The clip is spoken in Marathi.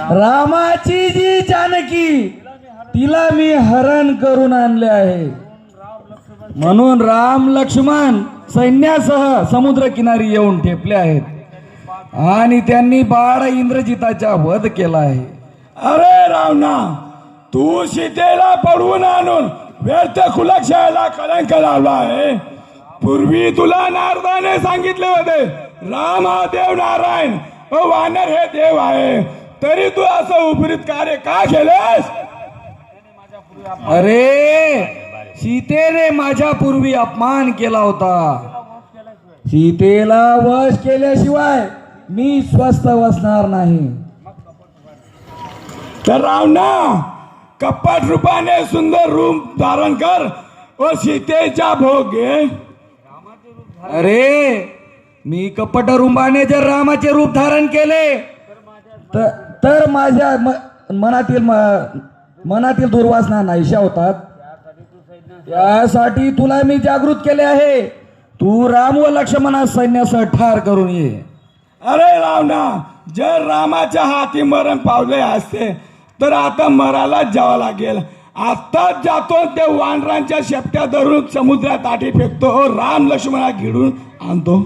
रामाची जी जानकी तिला मी हरण करून आणले आहे, म्हणून राम लक्ष्मण सैन्यासह समुद्र किनारी येऊन ठेपले आहेत आणि त्यांनी बाळ इंद्रजिताचा वध केला आहे. अरे रावणा, तू सीतेला पळवून आणून व्यर्थ कुलक्षयाला कलंक लावला आहे. पूर्वी तुला नारदाने सांगितले होते राम हा देव नारायण व वानर हे देव आहे, तरी तू असं उपरीत कार्य का केलेस? अरे सीतेने माझ्या पूर्वी अपमान केला होता. सीतेला वश केल्याशिवाय मी स्वस्थ बसणार नाही. तर रावणा, कपट रूपाने सुंदर रूप धारण कर व सीतेचा भोग घे. अरे मी कपट रूपाने जर रामाचे रूप धारण केले तर माझ्या मनातील दुर्वासना नाहीशा होतात. यासाठी तुला मी जागृत केले आहे. तू राम व लक्ष्मणास सैन्यासह ठार करून ये. अरे रावणा, जर रामाच्या हाती मरण पावले असते तर आता मरायलाच जावं लागेल. आत्ताच जातो ते वानरांच्या शेपट्या धरून समुद्रात आठी फेकतो, राम लक्ष्मणा घेऊन आणतो.